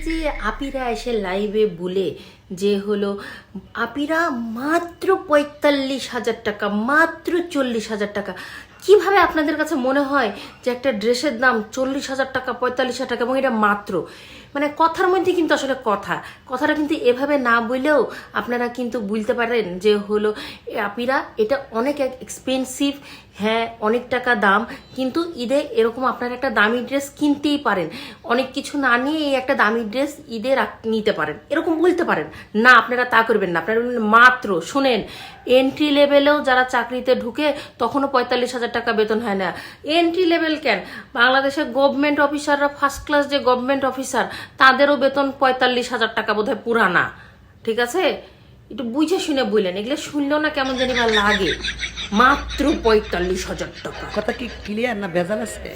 যে আপিরা এসে লাইভে বলে যে হলো আপিরা মাত্র ৪৫,০০০ টাকা, মাত্র ৪০,০০০ টাকা। কিভাবে আপনাদের কাছে মনে হয় যে একটা ড্রেসের দাম ৪০,০০০ টাকা, ৪৫,০০০ টাকা এবং এটা মাত্র, মানে কথার মধ্যে কিন্তু আসলে কথাটা কিন্তু এভাবে না বললেও আপনারা কিন্তু বুঝতে পারেন যে হলো আপিরা এটা অনেক এক্সপেন্সিভ। হ্যাঁ, অনেক টাকা দাম, কিন্তু ঈদে এরকম আপনারা একটা দামি ড্রেস কিনতেই পারেন, অনেক কিছু না নিয়ে এই একটা দামি ড্রেস ঈদে নিতে পারেন, এরকম বলতে পারেন না। আপনারা তা করবেন না, আপনারা মাত্র শুনেন, এন্ট্রি লেভেলেও যারা চাকরিতে ঢুকে তখনও ৪৫,০০০ টাকা বেতন হয় না। এন্ট্রি লেভেল কেন, বাংলাদেশের গভর্নমেন্ট অফিসাররা ফার্স্ট ক্লাস যে গভর্নমেন্ট অফিসার তাদেরও বেতন ৪৫,০০০ টাকা বোধহয় পুরানা। ঠিক আছে, একটু বুঝে শুনে বললেন, এগুলো শুনলেও না কেমন জানি বা লাগে। মাত্র ৪৫,০০০ টাকা। কথা কি ক্লিয়ার না ভেজাল আছে?